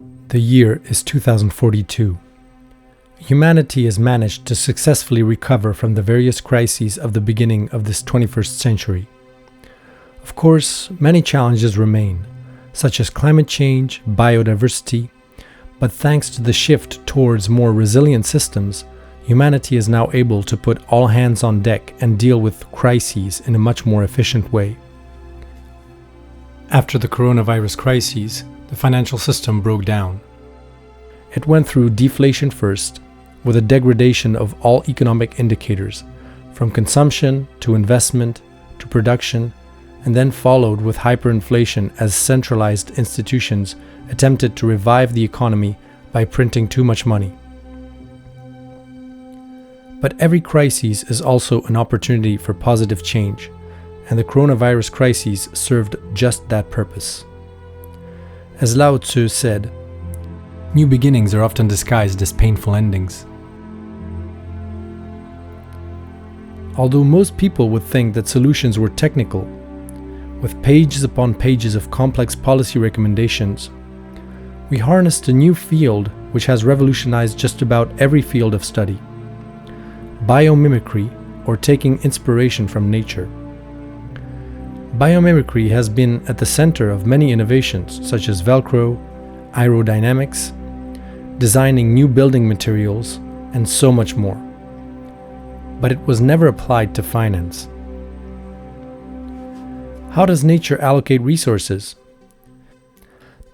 The year is 2042. Humanity has managed to successfully recover from the various crises of the beginning of this 21st century. Of course, many challenges remain, such as climate change, biodiversity, but thanks to the shift towards more resilient systems, humanity is now able to put all hands on deck and deal with crises in a much more efficient way. After the coronavirus crises, the financial system broke down. It went through deflation first, with a degradation of all economic indicators, from consumption to investment to production, and then followed with hyperinflation as centralized institutions attempted to revive the economy by printing too much money. But every crisis is also an opportunity for positive change, and the coronavirus crises served just that purpose. As Lao Tzu said, "New beginnings are often disguised as painful endings." Although most people would think that solutions were technical, with pages upon pages of complex policy recommendations, we harnessed a new field which has revolutionized just about every field of study: biomimicry, or taking inspiration from nature. Biomimicry has been at the center of many innovations such as Velcro, aerodynamics, designing new building materials, and so much more. But it was never applied to finance. How does nature allocate resources?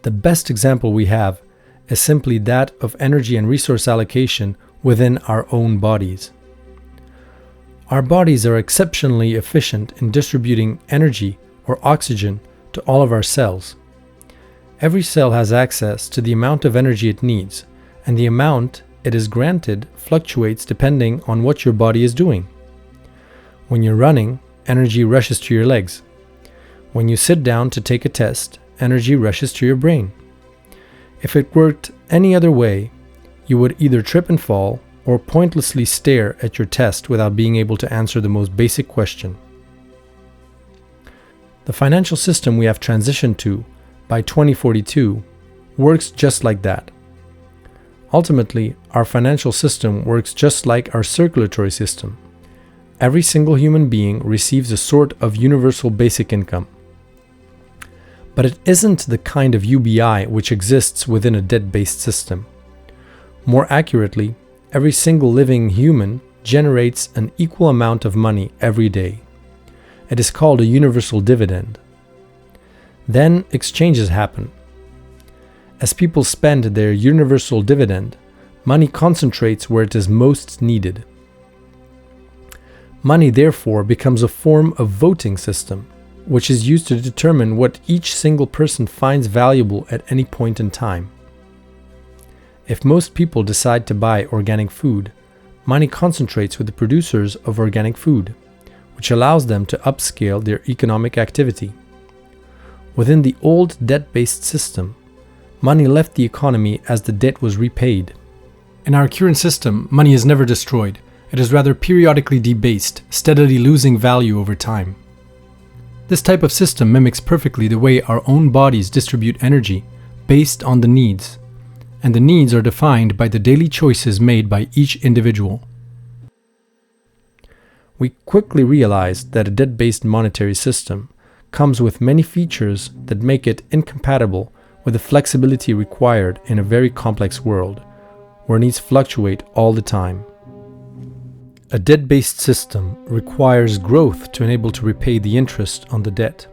The best example we have is simply that of energy and resource allocation within our own bodies. Our bodies are exceptionally efficient in distributing energy or oxygen to all of our cells. Every cell has access to the amount of energy it needs, and the amount it is granted fluctuates depending on what your body is doing. When you're running, energy rushes to your legs. When you sit down to take a test, energy rushes to your brain. If it worked any other way, you would either trip and fall or pointlessly stare at your test without being able to answer the most basic question. The financial system we have transitioned to by 2042 works just like that. Ultimately, our financial system works just like our circulatory system. Every single human being receives a sort of universal basic income. But it isn't the kind of UBI which exists within a debt-based system. More accurately, every single living human generates an equal amount of money every day. It is called a universal dividend. Then exchanges happen. As people spend their universal dividend, money concentrates where it is most needed. Money, therefore, becomes a form of voting system, which is used to determine what each single person finds valuable at any point in time. If most people decide to buy organic food, money concentrates with the producers of organic food, which allows them to upscale their economic activity. Within the old debt-based system, money left the economy as the debt was repaid. In our current system, money is never destroyed. It is rather periodically debased, steadily losing value over time. This type of system mimics perfectly the way our own bodies distribute energy based on the needs, and the needs are defined by the daily choices made by each individual. We quickly realized that a debt-based monetary system comes with many features that make it incompatible with the flexibility required in a very complex world, where needs fluctuate all the time. A debt-based system requires growth to enable to repay the interest on the debt.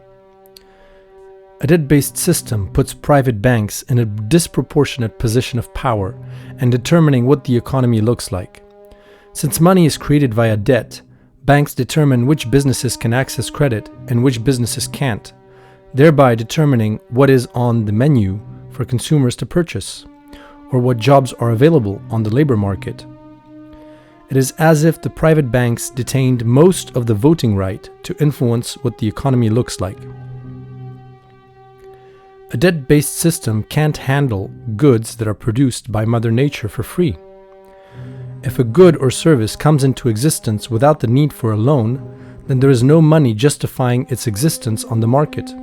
A debt-based system puts private banks in a disproportionate position of power in determining what the economy looks like. Since money is created via debt, banks determine which businesses can access credit and which businesses can't, thereby determining what is on the menu for consumers to purchase, or what jobs are available on the labor market. It is as if the private banks detained most of the voting right to influence what the economy looks like. A debt-based system can't handle goods that are produced by Mother Nature for free. If a good or service comes into existence without the need for a loan, then there is no money justifying its existence on the market.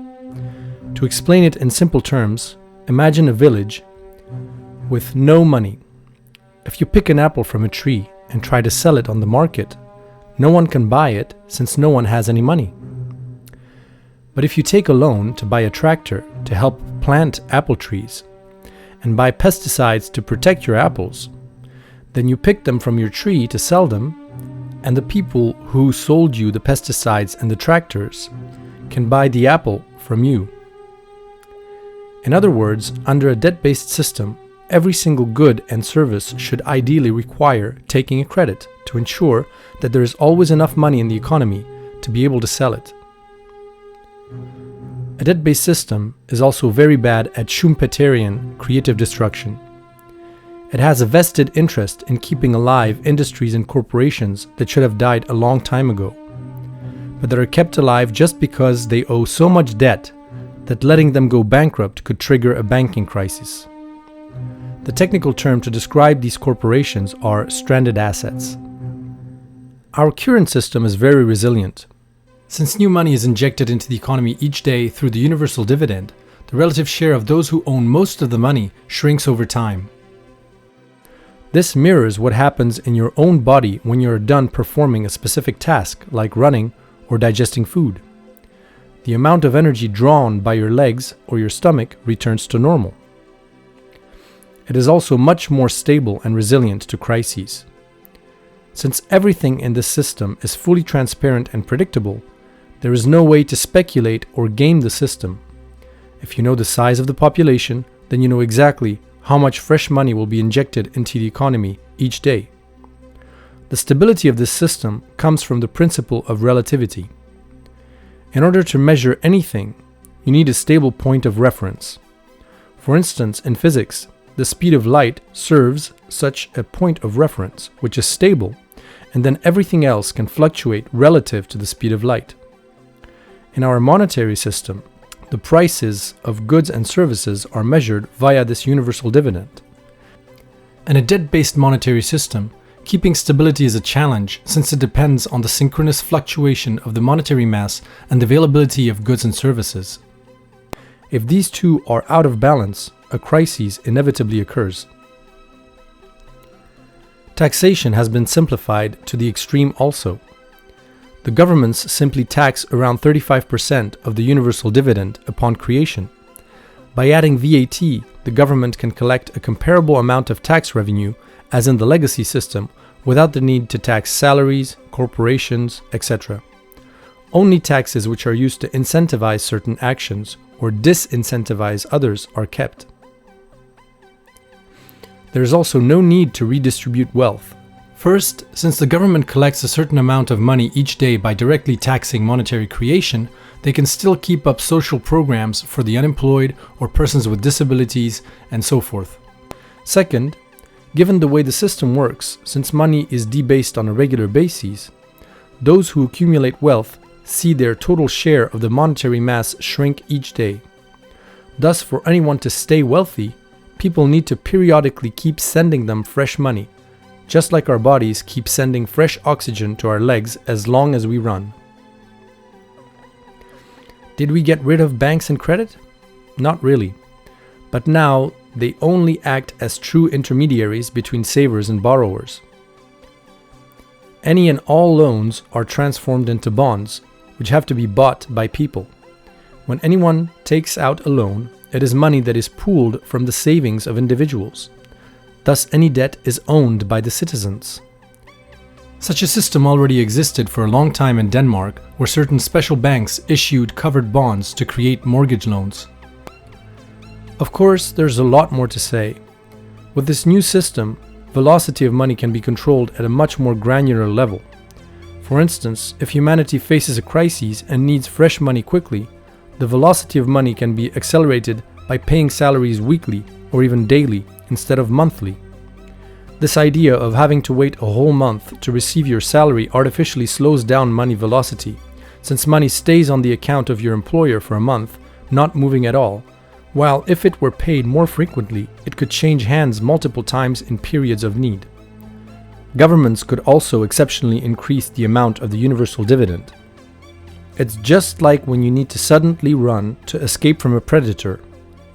To explain it in simple terms, imagine a village with no money. If you pick an apple from a tree and try to sell it on the market, no one can buy it since no one has any money. But if you take a loan to buy a tractor to help plant apple trees and buy pesticides to protect your apples, then you pick them from your tree to sell them, and the people who sold you the pesticides and the tractors can buy the apple from you. In other words, under a debt-based system, every single good and service should ideally require taking a credit to ensure that there is always enough money in the economy to be able to sell it. A debt-based system is also very bad at Schumpeterian creative destruction. It has a vested interest in keeping alive industries and corporations that should have died a long time ago, but that are kept alive just because they owe so much debt that letting them go bankrupt could trigger a banking crisis. The technical term to describe these corporations are stranded assets. Our current system is very resilient. Since new money is injected into the economy each day through the universal dividend, the relative share of those who own most of the money shrinks over time. This mirrors what happens in your own body when you are done performing a specific task, like running or digesting food. The amount of energy drawn by your legs or your stomach returns to normal. It is also much more stable and resilient to crises. Since everything in this system is fully transparent and predictable, there is no way to speculate or game the system. If you know the size of the population, then you know exactly how much fresh money will be injected into the economy each day. The stability of this system comes from the principle of relativity. In order to measure anything, you need a stable point of reference. For instance, in physics, the speed of light serves such a point of reference, which is stable, and then everything else can fluctuate relative to the speed of light. In our monetary system, the prices of goods and services are measured via this universal dividend. In a debt-based monetary system, keeping stability is a challenge since it depends on the synchronous fluctuation of the monetary mass and the availability of goods and services. If these two are out of balance, a crisis inevitably occurs. Taxation has been simplified to the extreme also. The governments simply tax around 35% of the universal dividend upon creation. By adding VAT, the government can collect a comparable amount of tax revenue as in the legacy system without the need to tax salaries, corporations, etc. Only taxes which are used to incentivize certain actions or disincentivize others are kept. There is also no need to redistribute wealth. First, since the government collects a certain amount of money each day by directly taxing monetary creation, they can still keep up social programs for the unemployed or persons with disabilities and so forth. Second, given the way the system works, since money is debased on a regular basis, those who accumulate wealth see their total share of the monetary mass shrink each day. Thus, for anyone to stay wealthy, people need to periodically keep sending them fresh money, just like our bodies keep sending fresh oxygen to our legs as long as we run. Did we get rid of banks and credit? Not really. But now they only act as true intermediaries between savers and borrowers. Any and all loans are transformed into bonds, which have to be bought by people. When anyone takes out a loan, it is money that is pooled from the savings of individuals. Thus, any debt is owned by the citizens. Such a system already existed for a long time in Denmark, where certain special banks issued covered bonds to create mortgage loans. Of course, there's a lot more to say. With this new system, velocity of money can be controlled at a much more granular level. For instance, if humanity faces a crisis and needs fresh money quickly, the velocity of money can be accelerated by paying salaries weekly or even daily instead of monthly. This idea of having to wait a whole month to receive your salary artificially slows down money velocity, since money stays on the account of your employer for a month, not moving at all, while if it were paid more frequently, it could change hands multiple times in periods of need. Governments could also exceptionally increase the amount of the universal dividend. It's just like when you need to suddenly run to escape from a predator.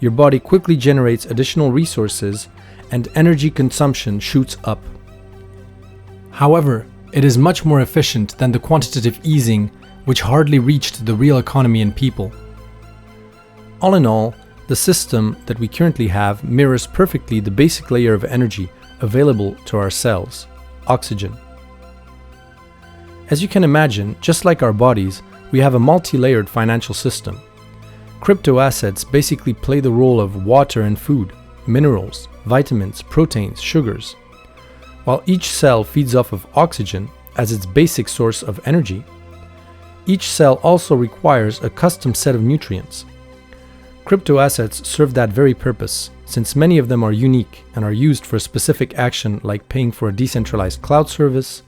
your body quickly generates additional resources and energy consumption shoots up. However, it is much more efficient than the quantitative easing, which hardly reached the real economy and people. All in all, the system that we currently have mirrors perfectly the basic layer of energy available to our cells, oxygen. As you can imagine, just like our bodies, we have a multi-layered financial system. Crypto assets basically play the role of water and food, minerals, vitamins, proteins, sugars. While each cell feeds off of oxygen as its basic source of energy, each cell also requires a custom set of nutrients. Crypto assets serve that very purpose, since many of them are unique and are used for a specific action like paying for a decentralized cloud service,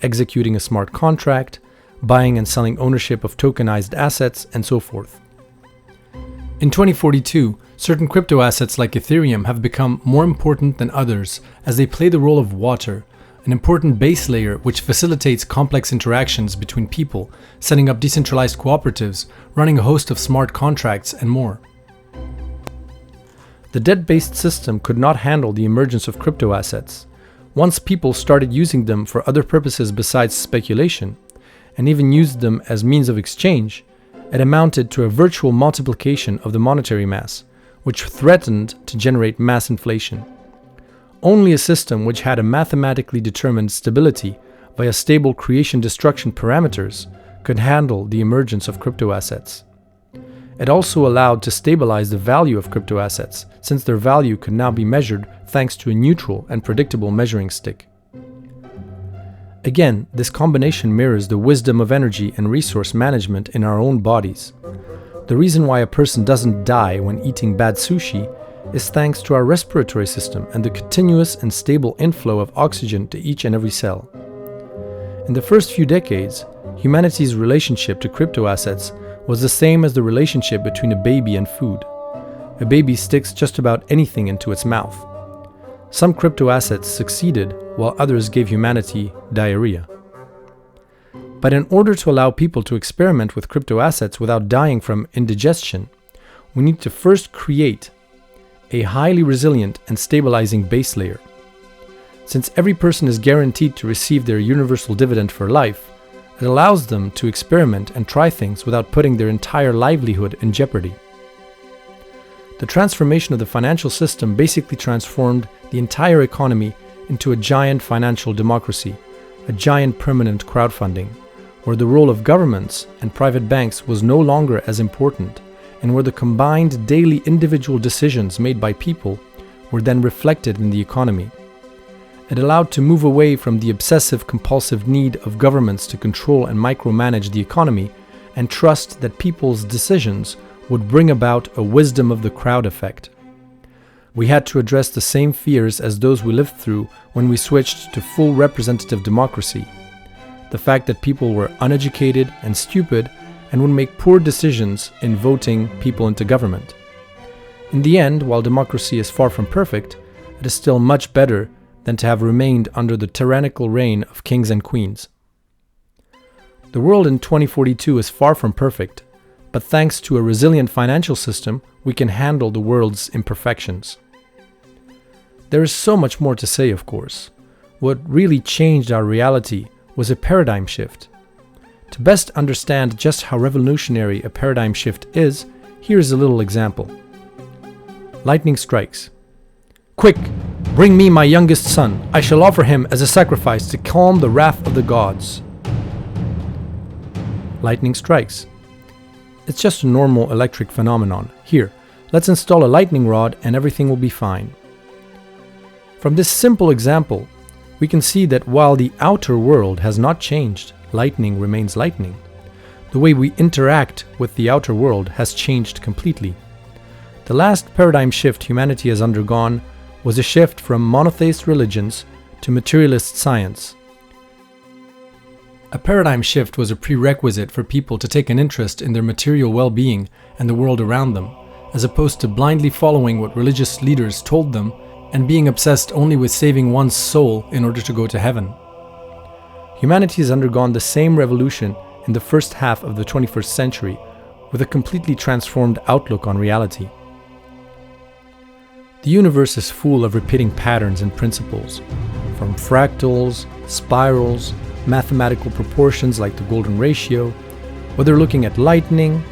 executing a smart contract, buying and selling ownership of tokenized assets, and so forth. In 2042, certain crypto assets like Ethereum have become more important than others as they play the role of water, an important base layer which facilitates complex interactions between people, setting up decentralized cooperatives, running a host of smart contracts, and more. The debt-based system could not handle the emergence of crypto assets. Once people started using them for other purposes besides speculation, and even used them as means of exchange, it amounted to a virtual multiplication of the monetary mass, which threatened to generate mass inflation. Only a system which had a mathematically determined stability via stable creation-destruction parameters could handle the emergence of crypto assets. It also allowed to stabilize the value of crypto assets, since their value could now be measured thanks to a neutral and predictable measuring stick. Again, this combination mirrors the wisdom of energy and resource management in our own bodies. The reason why a person doesn't die when eating bad sushi is thanks to our respiratory system and the continuous and stable inflow of oxygen to each and every cell. In the first few decades, humanity's relationship to crypto assets was the same as the relationship between a baby and food. A baby sticks just about anything into its mouth. Some crypto assets succeeded, while others gave humanity diarrhea. But in order to allow people to experiment with crypto assets without dying from indigestion, we need to first create a highly resilient and stabilizing base layer. Since every person is guaranteed to receive their universal dividend for life, it allows them to experiment and try things without putting their entire livelihood in jeopardy. The transformation of the financial system basically transformed the entire economy into a giant financial democracy, a giant permanent crowdfunding, where the role of governments and private banks was no longer as important, and where the combined daily individual decisions made by people were then reflected in the economy. It allowed to move away from the obsessive-compulsive need of governments to control and micromanage the economy and trust that people's decisions would bring about a wisdom of the crowd effect. We had to address the same fears as those we lived through when we switched to full representative democracy. The fact that people were uneducated and stupid and would make poor decisions in voting people into government. In the end, while democracy is far from perfect, it is still much better than to have remained under the tyrannical reign of kings and queens. The world in 2042 is far from perfect, but thanks to a resilient financial system, we can handle the world's imperfections. There is so much more to say, of course. What really changed our reality was a paradigm shift. To best understand just how revolutionary a paradigm shift is, here is a little example. Lightning strikes. Quick! Bring me my youngest son. I shall offer him as a sacrifice to calm the wrath of the gods. Lightning strikes. It's just a normal electric phenomenon. Here, let's install a lightning rod and everything will be fine. From this simple example, we can see that while the outer world has not changed, lightning remains lightning. The way we interact with the outer world has changed completely. The last paradigm shift humanity has undergone was a shift from monotheist religions to materialist science. A paradigm shift was a prerequisite for people to take an interest in their material well-being and the world around them, as opposed to blindly following what religious leaders told them and being obsessed only with saving one's soul in order to go to heaven. Humanity has undergone the same revolution in the first half of the 21st century with a completely transformed outlook on reality. The universe is full of repeating patterns and principles, from fractals, spirals, mathematical proportions like the golden ratio, whether looking at lightning,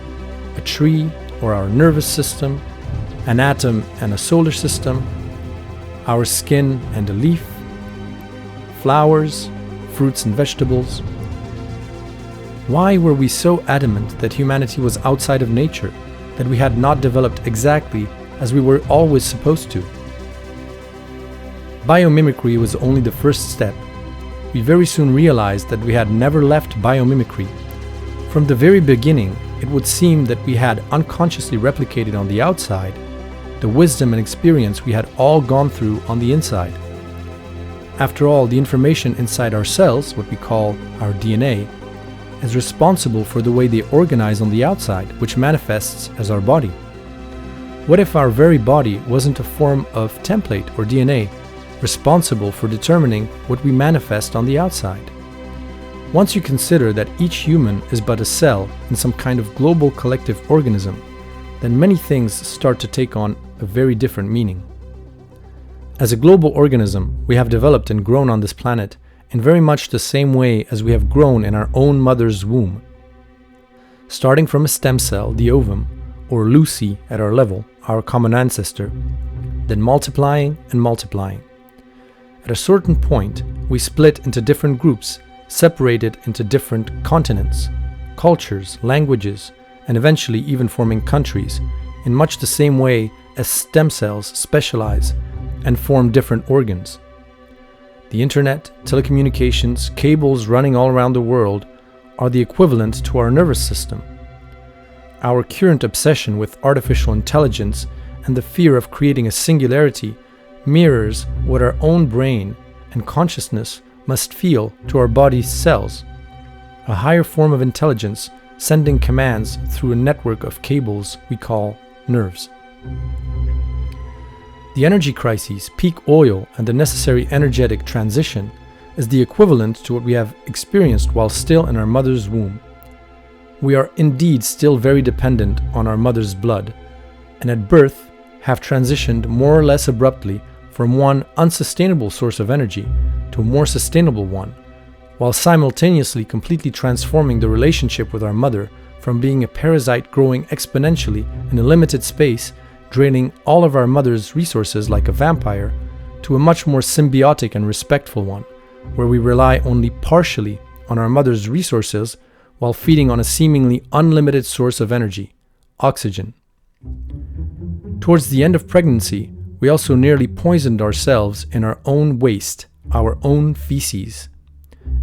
a tree, or our nervous system, an atom and a solar system, our skin and a leaf, flowers, fruits and vegetables. Why were we so adamant that humanity was outside of nature, that we had not developed exactly as we were always supposed to? Biomimicry was only the first step. We very soon realized that we had never left biomimicry. From the very beginning, it would seem that we had unconsciously replicated on the outside the wisdom and experience we had all gone through on the inside. After all, the information inside our cells, what we call our DNA, is responsible for the way they organize on the outside, which manifests as our body. What if our very body wasn't a form of template or DNA, responsible for determining what we manifest on the outside? Once you consider that each human is but a cell in some kind of global collective organism, then many things start to take on a very different meaning. As a global organism, we have developed and grown on this planet in very much the same way as we have grown in our own mother's womb. Starting from a stem cell, the ovum, or Lucy at our level, our common ancestor, then multiplying and multiplying. At a certain point, we split into different groups, separated into different continents, cultures, languages, and eventually even forming countries, in much the same way as stem cells specialize and form different organs. The internet, telecommunications, cables running all around the world are the equivalent to our nervous system. Our current obsession with artificial intelligence and the fear of creating a singularity mirrors what our own brain and consciousness must feel to our body's cells, a higher form of intelligence sending commands through a network of cables we call nerves. The energy crises, peak oil, and the necessary energetic transition is the equivalent to what we have experienced while still in our mother's womb. We are indeed still very dependent on our mother's blood, and at birth have transitioned more or less abruptly from one unsustainable source of energy to a more sustainable one, while simultaneously completely transforming the relationship with our mother from being a parasite growing exponentially in a limited space, draining all of our mother's resources like a vampire, to a much more symbiotic and respectful one, where we rely only partially on our mother's resources while feeding on a seemingly unlimited source of energy, oxygen. Towards the end of pregnancy, we also nearly poisoned ourselves in our own waste, our own feces,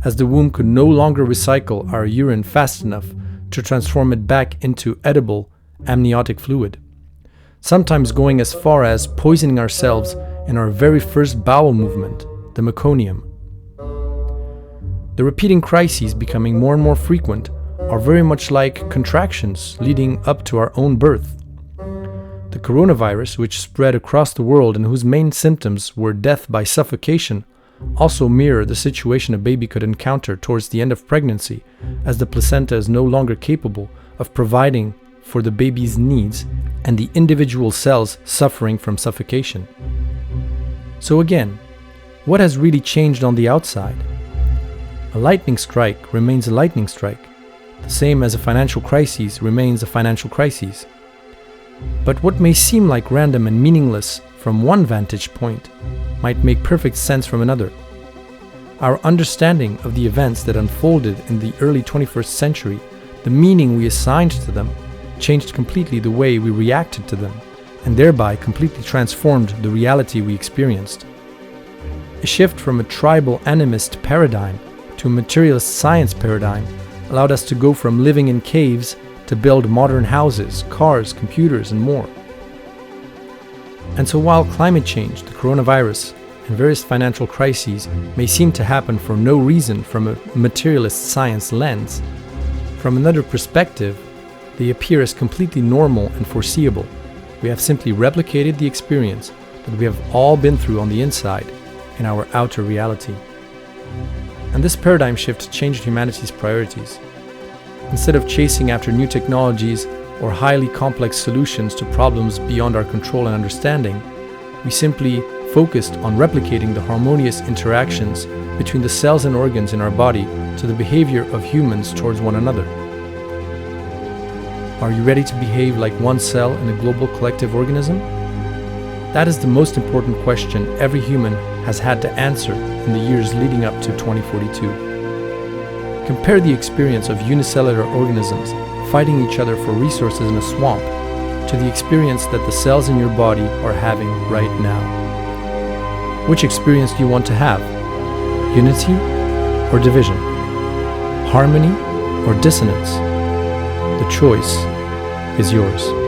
as the womb could no longer recycle our urine fast enough to transform it back into edible amniotic fluid, sometimes going as far as poisoning ourselves in our very first bowel movement, the meconium. The repeating crises becoming more and more frequent are very much like contractions leading up to our own birth. The coronavirus, which spread across the world and whose main symptoms were death by suffocation, also mirror the situation a baby could encounter towards the end of pregnancy, as the placenta is no longer capable of providing for the baby's needs and the individual cells suffering from suffocation. So again, what has really changed on the outside? A lightning strike remains a lightning strike, the same as a financial crisis remains a financial crisis. But what may seem like random and meaningless from one vantage point might make perfect sense from another. Our understanding of the events that unfolded in the early 21st century, the meaning we assigned to them, changed completely the way we reacted to them, and thereby completely transformed the reality we experienced. A shift from a tribal animist paradigm to a materialist science paradigm allowed us to go from living in caves to build modern houses, cars, computers, and more. And so while climate change, the coronavirus, and various financial crises may seem to happen for no reason from a materialist science lens, from another perspective, they appear as completely normal and foreseeable. We have simply replicated the experience that we have all been through on the inside in our outer reality. And this paradigm shift changed humanity's priorities. Instead of chasing after new technologies or highly complex solutions to problems beyond our control and understanding, we simply focused on replicating the harmonious interactions between the cells and organs in our body to the behavior of humans towards one another. Are you ready to behave like one cell in a global collective organism? That is the most important question every human has had to answer in the years leading up to 2042. Compare the experience of unicellular organisms fighting each other for resources in a swamp to the experience that the cells in your body are having right now. Which experience do you want to have? Unity or division? Harmony or dissonance? The choice is yours.